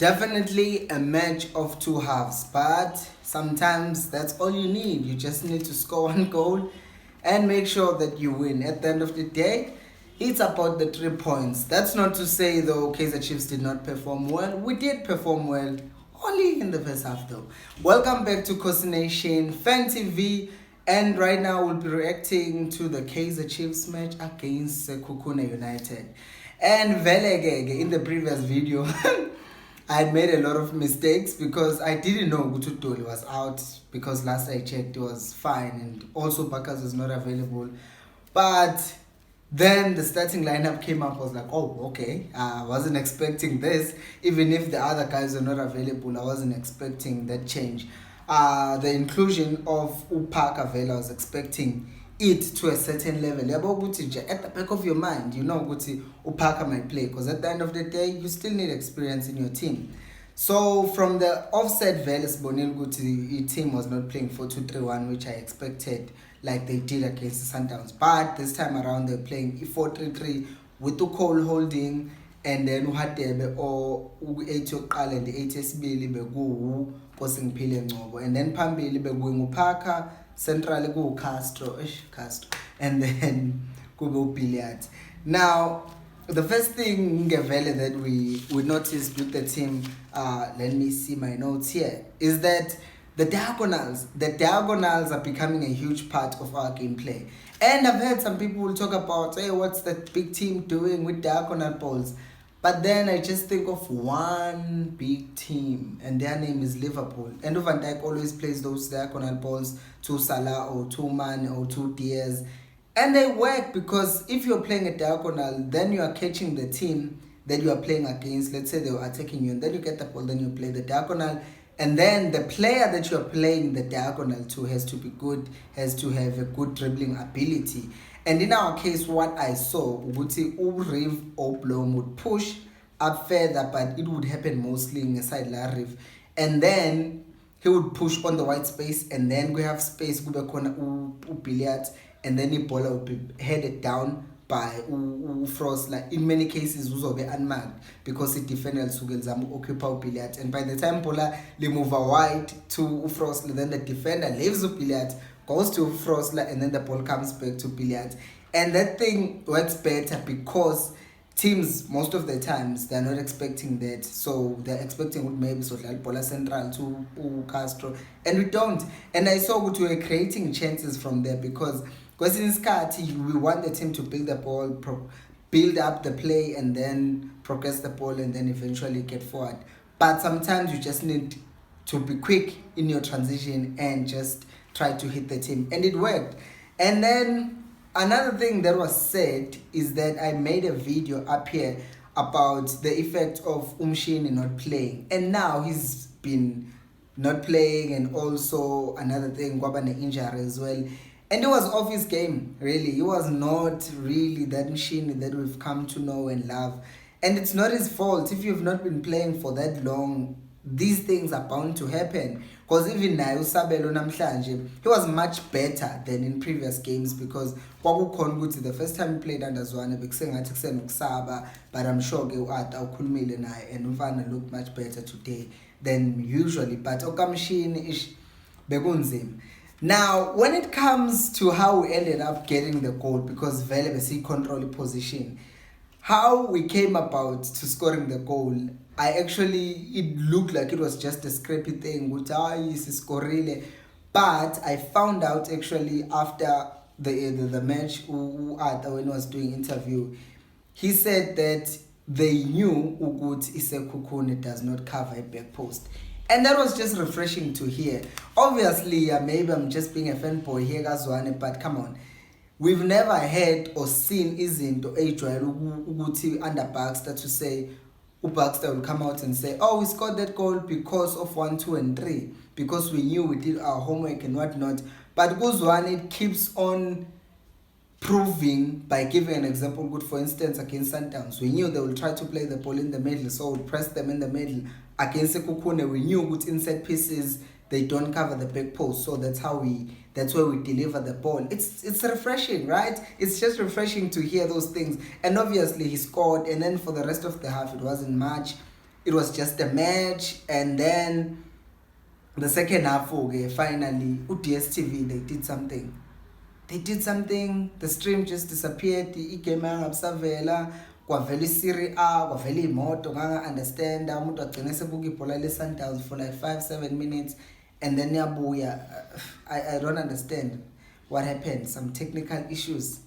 Definitely a match of two halves, but sometimes that's all you need. You just need to score one goal and make sure that you win. At the end of the day, it's about the 3 points. That's not to say though Kaizer Chiefs did not perform well. We did perform well, only in the first half though. Welcome back to Kaizer Nation Fan TV, and right now we'll be reacting to the Kaizer Chiefs match against Sekhukhune United. And Velegege in the previous video. I made a lot of mistakes because I didn't know Gututoli was out, because last I checked it was fine, and also Bakas was not available. But then the starting lineup came up. I was like, oh, okay. I wasn't expecting this. Even if the other guys were not available, I wasn't expecting that change. The inclusion of Upaka Vela, I was expecting it to a certain level. At the back of your mind, you know Upaka might play, because at the end of the day, you still need experience in your team. So from the offset, Velas Bonil Guti team was not playing 4-2-3-1, which I expected, like they did against the Sundowns. But this time around, they're playing 4-3-3 with the Cole holding, and then Uhatebe or U8 Yoqala and the HSB Begu posting Pile Ngobo, and then Pambili Begu Upaka, centrally go Castro, and then go Billiard. Now, the first thing that we noticed with the team, let me see my notes here, is that the diagonals are becoming a huge part of our gameplay. And I've heard some people talk about, hey, what's that big team doing with diagonal balls? But then I just think of one big team, and their name is Liverpool. And Van Dijk always plays those diagonal balls to Salah or to Mane or to Diaz. And they work, because if you're playing a diagonal, then you are catching the team that you are playing against. Let's say they were attacking you, and then you get the ball, then you play the diagonal. And then the player that you're playing the diagonal to has to be good, has to have a good dribbling ability. And in our case, what I saw, Uguti Uriv or Blom would push up further, but it would happen mostly in the side Riv. And then he would push on the white space, and then we have space, Billiard, and then the ball would be headed down by Frost. Like in many cases, will be unmarked, because it defenders who occupy Billiard. And by the time Bola they move wide to Frost, then the defender leaves Billiard, goes to Frost, and then the ball comes back to Billiard. And that thing works better, because teams, most of the times, they're not expecting that. So they're expecting maybe Bola Central to Castro, and we don't. And I saw we were creating chances from there, because in Skati, we want the team to build the ball, build up the play, and then progress the ball, and then eventually get forward. But sometimes you just need to be quick in your transition and just try to hit the team. And it worked. And then another thing that was said is that I made a video up here about the effect of Umshini not playing. And now he's been not playing, and also another thing, Gwabane injury as well. And it was off his game, really. He was not really that machine that we've come to know and love. And it's not his fault. If you've not been playing for that long, these things are bound to happen. Because even now, Sabelo Namhlanje, he was much better than in previous games, because the first time he played under Zwane, but I'm sure and Uvana looked much better today than usually. But Okamshin is Begunzim. Now, when it comes to how we ended up getting the goal, because Velebesi control position, how we came about to scoring the goal, it looked like it was just a scrappy thing, which scorile. But I found out actually after the match, when he was doing interview, he said that they knew Ugut Sekhukhune does not cover a back post. And that was just refreshing to hear. Obviously, maybe I'm just being a fanboy here, Gazwane, but come on. We've never heard or seen Izinto Uguti under Baxter to say, Baxter will come out and say, oh, we scored that goal because of 1, 2, and 3, because we knew we did our homework and whatnot. But Guzwane keeps on proving by giving an example. Good, for instance, against Sundowns, we knew they will try to play the ball in the middle, so we'll press them in the middle. Against Sekhukhune, we knew with inside pieces they don't cover the back post, so that's where we deliver the ball. It's refreshing, right? It's just refreshing to hear those things. And obviously he scored, and then for the rest of the half it wasn't much. it was just a match. And then the second half, okay, finally DSTV, they did something. The stream just disappeared. Igame yangasavela kwavela Serie A, kwavela imoto, nganga understand umuntu agcine sebuka ibhola leSundowns for like 5-7 minutes and then yabuya. I don't understand what happened. Some technical issues,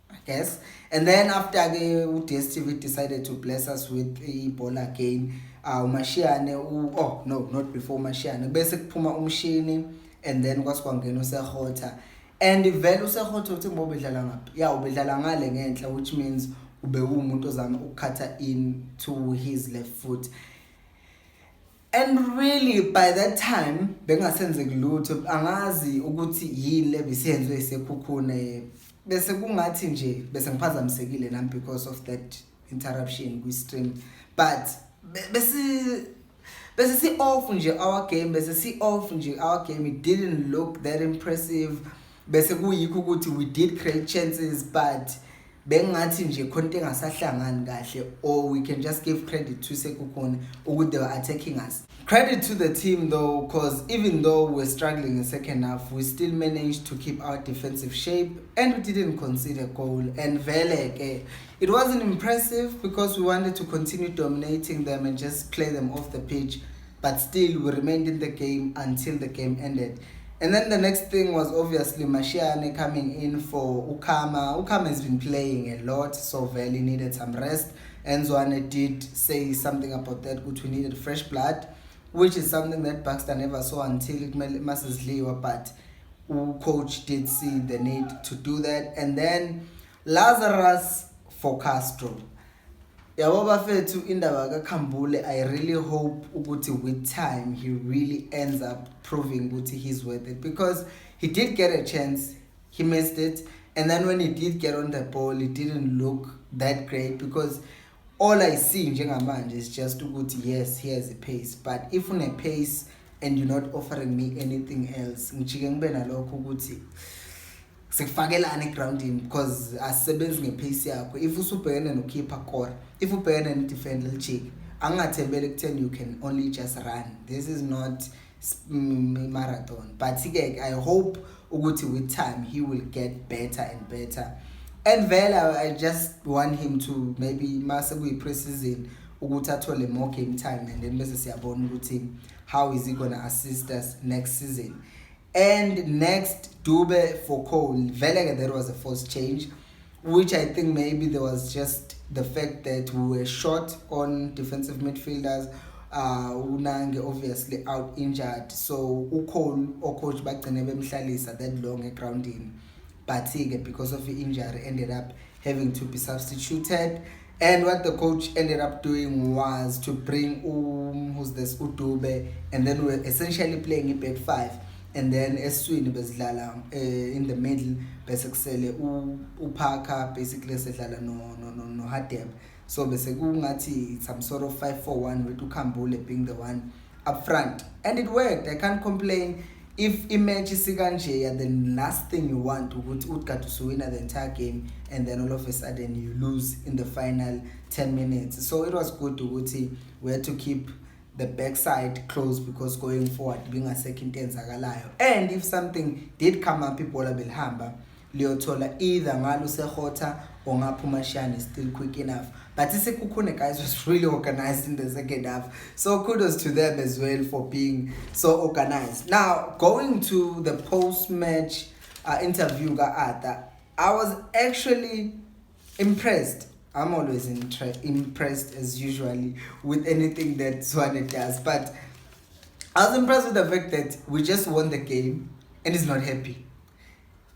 I guess. And then after DSTV decided to bless us with ibhola again, uMashiane oh no, not before Mashiane, bese kuphuma umshini and then kwasikwangena uSekhukhune. And vele uSekhukhune uthi ngoba udlala ngaphi, yeah, ubedlala ngale ngenhla, which means ube umuntu ozama ukukhatha in to his left foot. And really by that time bengasenzeki lutho, angazi ukuthi yini lebisenzwe iSekhukhune, bese kungathi nje bese ngiphazamisekile nami because of that interruption kwi stream. But bese si off nje our game, bese si off nje our game. It didn't look that impressive. Bese kuyikho ukuthi we did create chances, but bengathi nje konke engasahlangani kahle, or we can just give credit to Sekhukhune ukuthi they were attacking us. Credit to the team though, because even though we're struggling in the second half, we still managed to keep our defensive shape and we didn't concede a goal. And vele it wasn't impressive because we wanted to continue dominating them and just play them off the pitch, but still we remained in the game until the game ended. And then the next thing was obviously Mashiane coming in for Ukama. Ukama has been playing a lot, so Valley needed some rest. And Zwane did say something about that, which we needed fresh blood, which is something that Baxter never saw until it masses Liwa, but coach did see the need to do that. And then Lazarus for Castro. Yabo bafethu indaba kaKhambule, I really hope ukuthi with time he really ends up proving ukuthi he's worth it, because he did get a chance, he missed it, and then when he did get on the ball it didn't look that great, because all I see njengamanje is just ukuthi yes, he has a pace, but if une pace and you're not offering me anything else, ngijike ngibe nalokho ukuthi sikufakelana egroundini, because asebenzi ngepace yakho. If usubhekene nokeeper core, if ubhekene nedefender lichik, angathembele ekutheni you can only just run. This is not marathon, but I hope ukuthi with time he will get better and better. And vele I just want him to maybe mase kuyi pre-season ukuthi athole more game time, and then bese siyabona ukuthi how is he gonna assist us next season. And next, Dube for Cole. Vele there was a forced change, which I think maybe there was just the fact that we were short on defensive midfielders. Unange obviously out injured, so Cole or coach bagcine bemhlalisa that long grounding, but because of the injury ended up having to be substituted. And what the coach ended up doing was to bring Udube, and then we're essentially playing a back five. And then eswini bezidlala in the middle bese kusele uParker basically sedlala no Hadeb, so bese kungathi some sort of 5-4-1 with uKhambule being the one up front, and it worked. I can't complain. If image is kanje, then last thing you want ukuthi uGatus win the entire game, and then all of a sudden you lose in the final 10 minutes. So it was good ukuthi we had to keep the backside closed, because going forward being a second enzakalayo, and if something did come up ibhola belihamba liyothola either ngalo Sekhukhune or ngapho Mashiane is still quick enough. But Sekhukhune guys was really organized in the second half, so kudos to them as well for being so organized. Now going to the post-match interview Arthur, I was actually impressed. I'm always impressed as usually with anything that Zwane does, but I was impressed with the fact that we just won the game and he's not happy.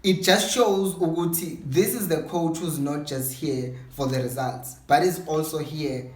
It just shows Uguti, this is the coach who's not just here for the results, but is also here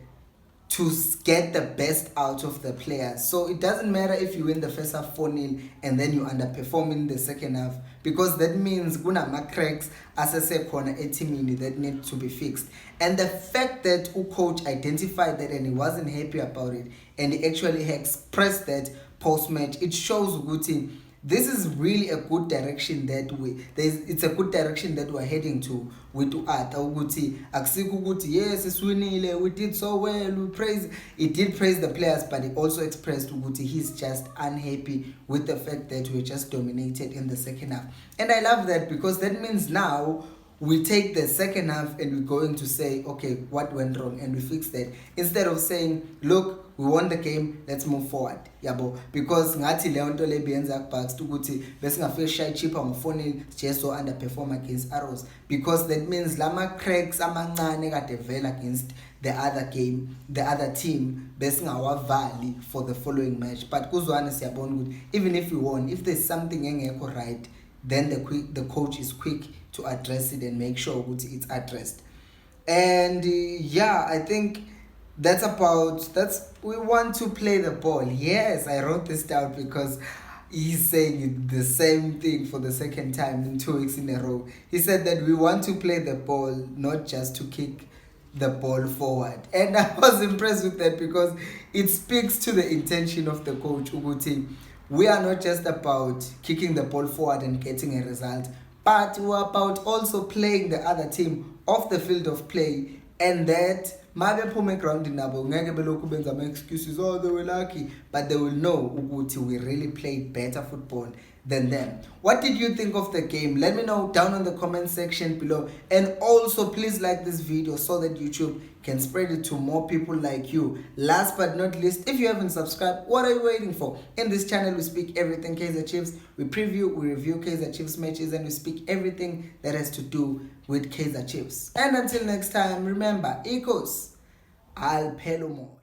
to get the best out of the players. So it doesn't matter if you win the first half 4-0 and then you underperform in the second half, because that means kuna cracks asesekhona etimini that need to be fixed. And the fact that coach identified that and he wasn't happy about it, and he actually expressed that post-match, it shows Uguti this is really a good direction that it's a good direction that we're heading to with Arthur ukuthi akusikho ukuthi yes iswinile, we did so well, we praise. It did praise the players, but he also expressed ukuthi he's just unhappy with the fact that we're just dominated in the second half. And I love that, because that means now we take the second half and we're going to say, okay, what went wrong, and we fix that, instead of saying, look, we won the game, let's move forward. Yabo, because ngathi leyo nto le beyenza kuBucks ukuthi besingafike shy chipper ngofoni just so underperform against Arrows, because that means lama cracks amancane kade vela against the other team besingawavali for the following match. But kuzwana siyabona ukuthi even if we won, if there's something engekho right, then the coach is quick to address it and make sure it's addressed. And yeah, I think we want to play the ball. Yes, I wrote this down because he's saying the same thing for the second time in 2 weeks in a row. He said that we want to play the ball, not just to kick the ball forward. And I was impressed with that, because it speaks to the intention of the coach ukuthi we are not just about kicking the ball forward and getting a result, but we're about also playing the other team off the field of play, and that mabe phume ground nabo ngeke belokhu benza ama excuses, oh they were lucky, but they will know ukuthi we really played better football than them. What did you think of the game? Let me know down in the comment section below, and also please like this video so that YouTube can spread it to more people like you. Last but not least, if you haven't subscribed, what are you waiting for? In this channel we speak everything Kaizer Chiefs, we preview, we review Kaizer Chiefs matches, and we speak everything that has to do with Kaizer Chiefs. And until next time, remember, Ecos al Pelumo.